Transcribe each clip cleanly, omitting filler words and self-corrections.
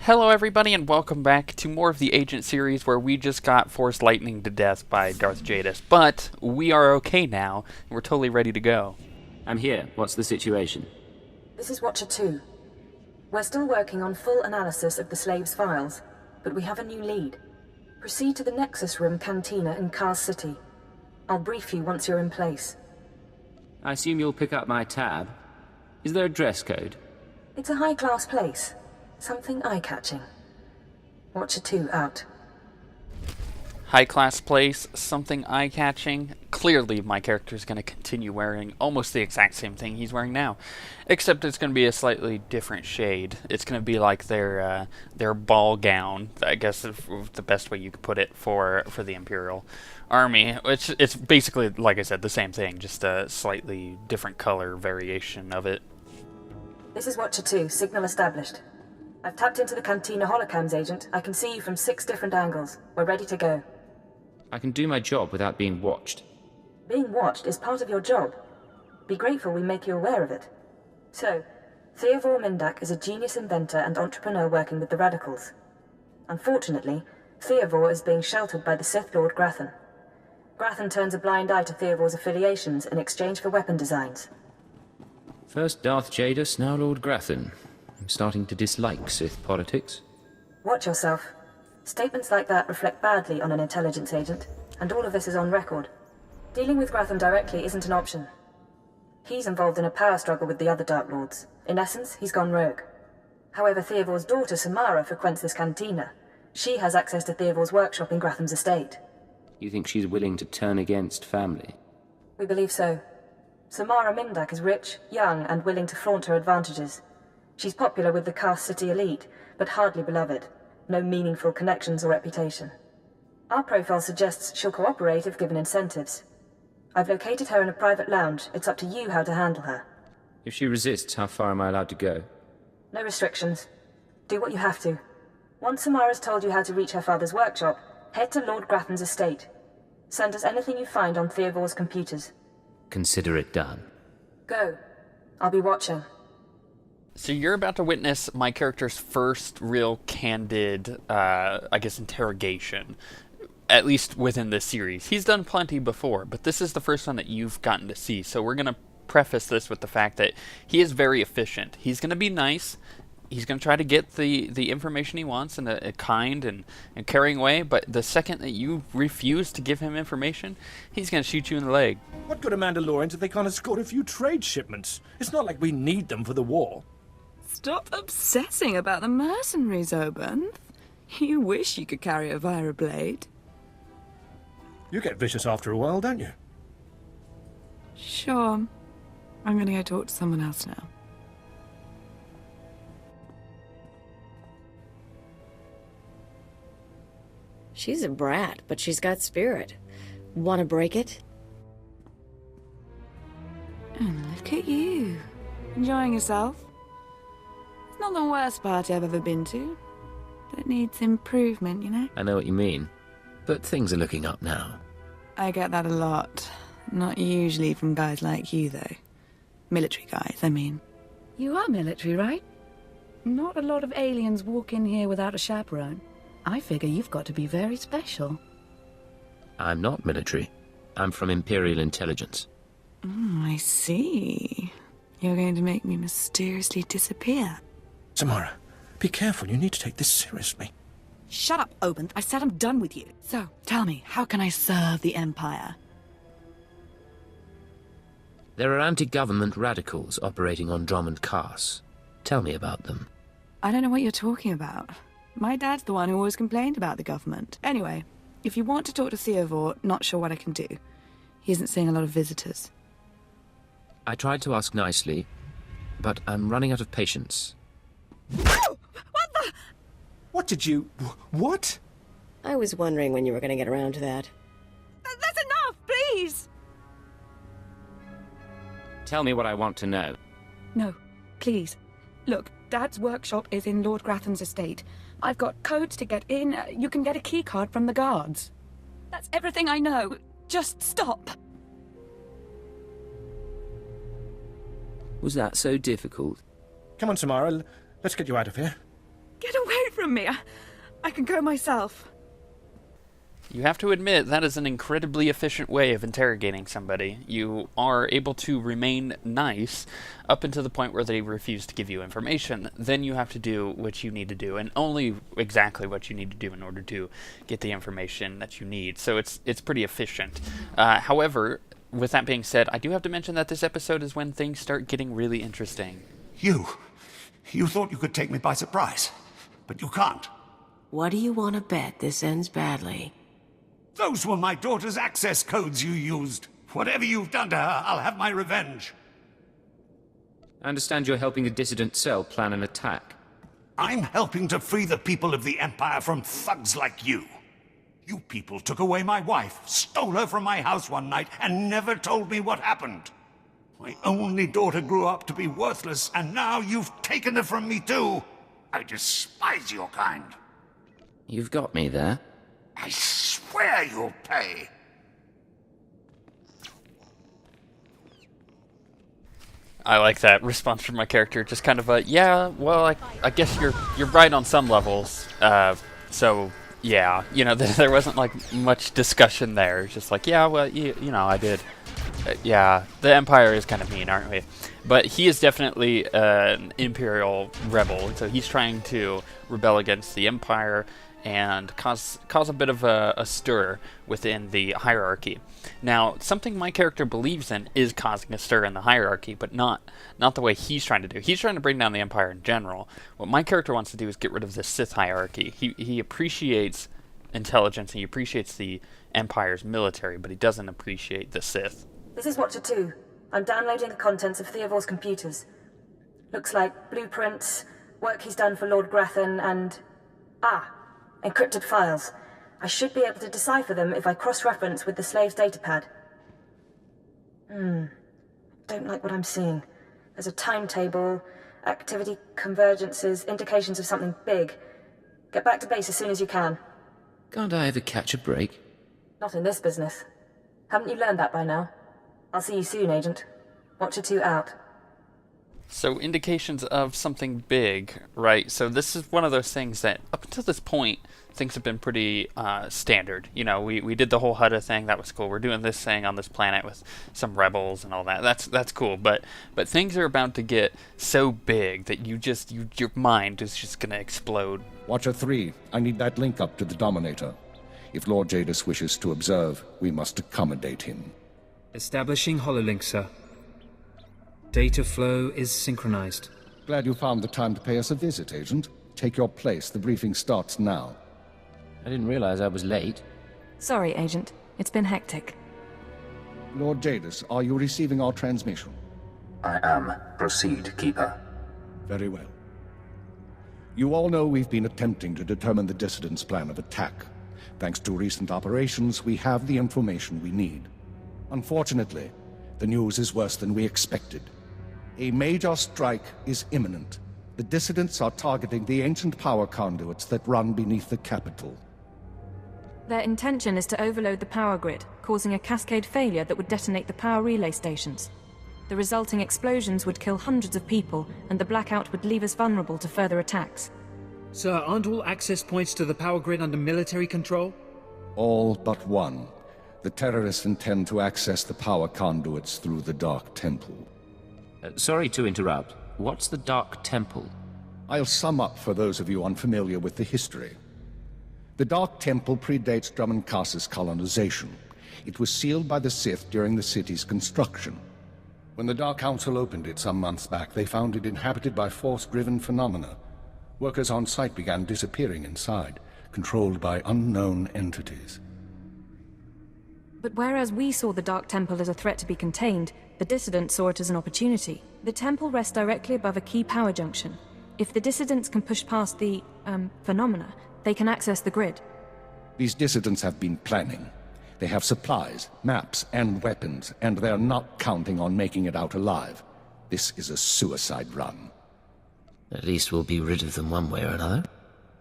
Hello everybody and welcome back to more of the Agent series where we just got force lightning to death by Darth Jadis, but we are okay now and we're totally ready to go. I'm here. What's the situation? This is Watcher 2. We're still working on full analysis of the slaves' files, but we have a new lead. Proceed to the Nexus Room Cantina in Kars City. I'll brief you once you're in place. I assume you'll pick up my tab. Is there a dress code? It's a high-class place. Something eye-catching. Watcher 2 out. High-class place, something eye-catching. Clearly my character's going to continue wearing almost the exact same thing he's wearing now, except it's going to be a slightly different shade. It's going to be like their ball gown, I guess is the best way you could put it, for the Imperial Army, which it's basically, like I said, the same thing, just a slightly different color variation of it. This is Watcher 2, signal established. I've tapped into the Cantina holocams, Agent. I can see you from 6 different angles. We're ready to go. I can do my job without being watched. Being watched is part of your job. Be grateful we make you aware of it. So, Theovor Mindak is a genius inventor and entrepreneur working with the Radicals. Unfortunately, Theovor is being sheltered by the Sith Lord Grathan. Grathan turns a blind eye to Theovor's affiliations in exchange for weapon designs. First Darth Jadis, now Lord Grathan. I'm starting to dislike Sith politics. Watch yourself. Statements like that reflect badly on an intelligence agent, and all of this is on record. Dealing with Grathan directly isn't an option. He's involved in a power struggle with the other Dark Lords. In essence, he's gone rogue. However, Theovor's daughter Samara frequents this cantina. She has access to Theovor's workshop in Grathan's estate. You think she's willing to turn against family? We believe so. Samara Mindak is rich, young, and willing to flaunt her advantages. She's popular with the Kars City elite, but hardly beloved. No meaningful connections or reputation. Our profile suggests she'll cooperate if given incentives. I've located her in a private lounge. It's up to you how to handle her. If she resists, how far am I allowed to go? No restrictions. Do what you have to. Once Samara's told you how to reach her father's workshop, head to Lord Grathan's estate. Send us anything you find on Theovor's computers. Consider it done. Go. I'll be watching. So you're about to witness my character's first real candid, I guess, interrogation, at least within this series. He's done plenty before, but this is the first one that you've gotten to see. So we're going to preface this with the fact that he is very efficient. He's going to be nice. He's going to try to get the information he wants in a kind and caring way, but the second that you refuse to give him information, he's going to shoot you in the leg. What good are Mandalorians if they can't escort a few trade shipments? It's not like we need them for the war. Stop obsessing about the mercenaries, Oban. You wish you could carry a via blade. You get vicious after a while, don't you? Sure. I'm gonna go talk to someone else now. She's a brat, but she's got spirit. Want to break it? And look at you. Enjoying yourself? It's not the worst party I've ever been to, but it needs improvement, you know? I know what you mean, but things are looking up now. I get that a lot. Not usually from guys like you, though. Military guys, I mean. You are military, right? Not a lot of aliens walk in here without a chaperone. I figure you've got to be very special. I'm not military. I'm from Imperial Intelligence. I see. You're going to make me mysteriously disappear. Samara, be careful. You need to take this seriously. Shut up, Oban. I said I'm done with you. So, tell me, how can I serve the Empire? There are anti-government radicals operating on Drummond Kars. Tell me about them. I don't know what you're talking about. My dad's the one who always complained about the government. Anyway, if you want to talk to Theovor, not sure what I can do. He isn't seeing a lot of visitors. I tried to ask nicely, but I'm running out of patience. What the? What did you... What? I was wondering when you were going to get around to that. That's enough, please! Tell me what I want to know. No, please. Look, Dad's workshop is in Lord Grathan's estate. I've got codes to get in. You can get a keycard from the guards. That's everything I know. Just stop. Was that so difficult? Come on, Samara. Let's get you out of here. Get away from me. I can go myself. You have to admit, that is an incredibly efficient way of interrogating somebody. You are able to remain nice up until the point where they refuse to give you information. Then you have to do what you need to do, and only exactly what you need to do in order to get the information that you need. So it's pretty efficient. However, with that being said, I do have to mention that this episode is when things start getting really interesting. You thought you could take me by surprise, but you can't. What do you want to bet this ends badly? Those were my daughter's access codes you used. Whatever you've done to her, I'll have my revenge. I understand you're helping the dissident cell plan an attack. I'm helping to free the people of the Empire from thugs like you. You people took away my wife, stole her from my house one night, and never told me what happened. My only daughter grew up to be worthless, and now you've taken her from me too. I despise your kind. You've got me there. I swear you'll pay. I like that response from my character. Just kind of a, yeah, well, I guess you're right on some levels. So yeah, you know, there wasn't like much discussion there. It's just like, yeah, well, you know, I did. Yeah, the Empire is kind of mean, aren't we? But he is definitely an Imperial rebel, so he's trying to rebel against the Empire and cause a bit of a stir within the hierarchy. Now, something my character believes in is causing a stir in the hierarchy, but not the way he's trying to do. He's trying to bring down the Empire in general. What my character wants to do is get rid of the Sith hierarchy. He appreciates intelligence, and he appreciates the Empire's military, but he doesn't appreciate the Sith. This is Watcher 2. I'm downloading the contents of Theovor's computers. Looks like blueprints, work he's done for Lord Grathan, and... encrypted files. I should be able to decipher them if I cross-reference with the slave's datapad. Don't like what I'm seeing. There's a timetable, activity convergences, indications of something big. Get back to base as soon as you can. Can't I ever catch a break? Not in this business. Haven't you learned that by now? I'll see you soon, Agent. Watcher 2 out. So, indications of something big, right? So this is one of those things that, up until this point, things have been pretty standard. You know, we did the whole Hutta thing, that was cool. We're doing this thing on this planet with some rebels and all that. That's cool. But things are about to get so big that your mind is just going to explode. Watcher 3, I need that link up to the Dominator. If Lord Jadis wishes to observe, we must accommodate him. Establishing hololink, sir. Data flow is synchronized. Glad you found the time to pay us a visit, Agent. Take your place. The briefing starts now. I didn't realize I was late. Sorry, Agent. It's been hectic. Lord Jadis, are you receiving our transmission? I am. Proceed, Keeper. Very well. You all know we've been attempting to determine the dissidents' plan of attack. Thanks to recent operations, we have the information we need. Unfortunately, the news is worse than we expected. A major strike is imminent. The dissidents are targeting the ancient power conduits that run beneath the capital. Their intention is to overload the power grid, causing a cascade failure that would detonate the power relay stations. The resulting explosions would kill hundreds of people, and the blackout would leave us vulnerable to further attacks. Sir, aren't all access points to the power grid under military control? All but one. The terrorists intend to access the power conduits through the Dark Temple. Sorry to interrupt. What's the Dark Temple? I'll sum up for those of you unfamiliar with the history. The Dark Temple predates Drummoncasa's colonization. It was sealed by the Sith during the city's construction. When the Dark Council opened it some months back, they found it inhabited by force-driven phenomena. Workers on site began disappearing inside, controlled by unknown entities. But whereas we saw the Dark Temple as a threat to be contained, the dissidents saw it as an opportunity. The temple rests directly above a key power junction. If the dissidents can push past the, phenomena, they can access the grid. These dissidents have been planning. They have supplies, maps, and weapons, and they're not counting on making it out alive. This is a suicide run. At least we'll be rid of them one way or another.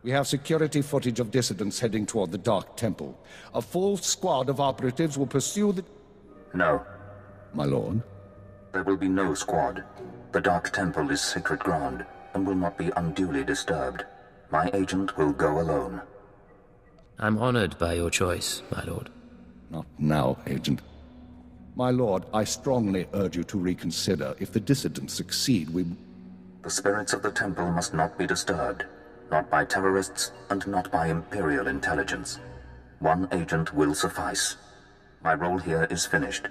We have security footage of dissidents heading toward the Dark Temple. A full squad of operatives will pursue the... No. My lord? There will be no squad. The Dark Temple is sacred ground, and will not be unduly disturbed. My agent will go alone. I'm honored by your choice, my lord. Not now, Agent. My lord, I strongly urge you to reconsider. If the dissidents succeed, we... The spirits of the temple must not be disturbed. Not by terrorists, and not by Imperial intelligence. One agent will suffice. My role here is finished.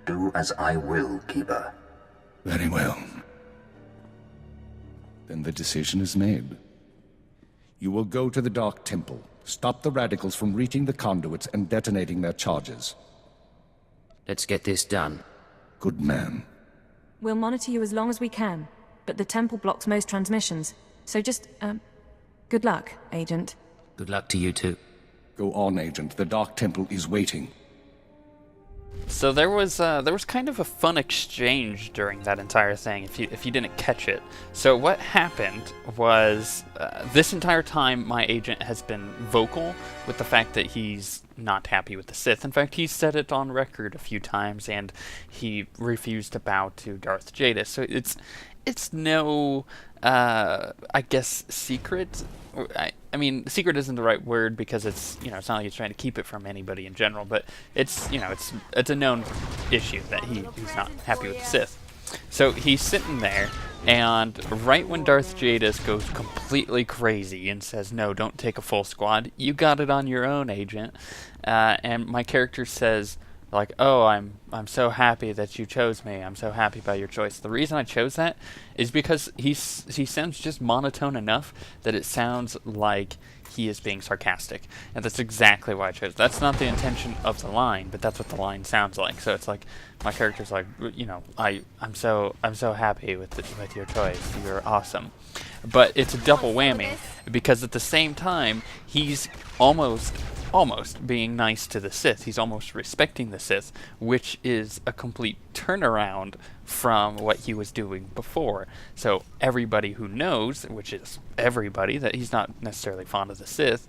Do as I will, Keeper. Very well. Then the decision is made. You will go to the Dark Temple, stop the radicals from reaching the conduits and detonating their charges. Let's get this done. Good man. We'll monitor you as long as we can, but the temple blocks most transmissions. So just, good luck, Agent. Good luck to you too. Go on, Agent. The Dark Temple is waiting. So there was kind of a fun exchange during that entire thing, if you didn't catch it. So what happened was, this entire time my agent has been vocal with the fact that he's not happy with the Sith. In fact, he said it on record a few times, and he refused to bow to Darth Jadis. So it's no, I guess, secret. I mean, secret isn't the right word because it's, you know, it's not like he's trying to keep it from anybody in general, but it's, you know, it's a known issue that he's not happy with the Sith. So he's sitting there, and right when Darth Jadis goes completely crazy and says, no, don't take a full squad, you got it on your own, Agent. And my character says, like, oh, I'm so happy that you chose me. I'm so happy by your choice. The reason I chose that is because he sounds just monotone enough that it sounds like he is being sarcastic, and that's exactly why I chose. That's not the intention of the line, but that's what the line sounds like. So it's like my character's like, you know, I'm so happy with your choice. You're awesome. But it's a double whammy because at the same time he's almost being nice to the Sith. He's almost respecting the Sith, which is a complete turnaround from what he was doing before. So everybody who knows, which is everybody, that he's not necessarily fond of the Sith,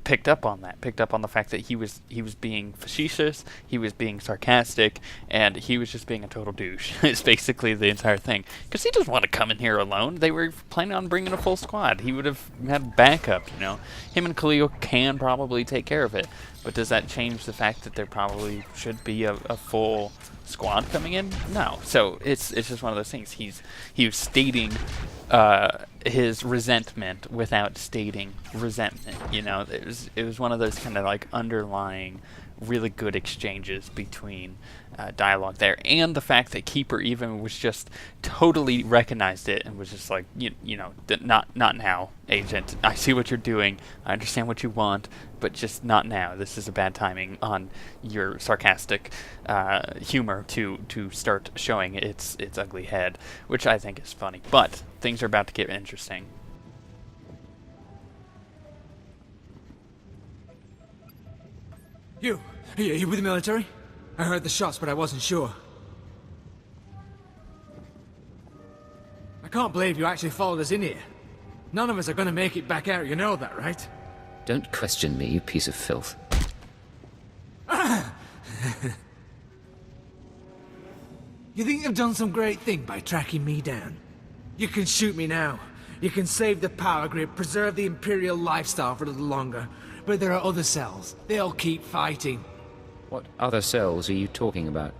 picked up on the fact that he was being facetious, he was being sarcastic, and he was just being a total douche. It's basically the entire thing. Because he doesn't want to come in here alone. They were planning on bringing a full squad. He would have had backup, you know. Him and Koliya can probably take care of it. But does that change the fact that there probably should be a full squad coming in? No. So it's just one of those things. He was stating his resentment without stating resentment. You know, it was one of those kind of like underlying really good exchanges between dialogue there, and the fact that Keeper even was just totally recognized it and was just like, you know, not now, Agent. I see what you're doing. I understand what you want, but just not now. This is a bad timing on your sarcastic humor to start showing its ugly head, which I think is funny. But things are about to get interesting. You with the military? I heard the shots, but I wasn't sure. I can't believe you actually followed us in here. None of us are gonna make it back out, you know that, right? Don't question me, you piece of filth. You think you've done some great thing by tracking me down? You can shoot me now. You can save the power grid, preserve the Imperial lifestyle for a little longer. But there are other cells. They'll keep fighting. What other cells are you talking about?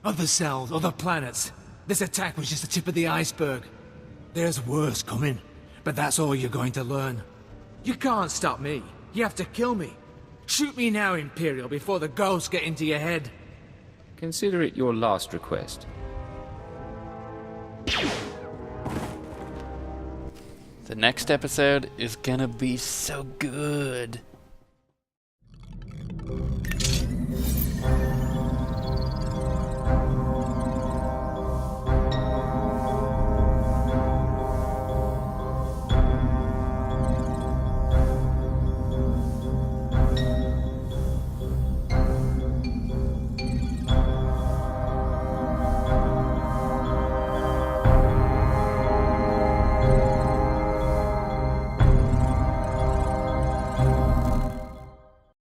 Other cells, other planets. This attack was just the tip of the iceberg. There's worse coming, but that's all you're going to learn. You can't stop me. You have to kill me. Shoot me now, Imperial, before the ghosts get into your head. Consider it your last request. The next episode is gonna be so good.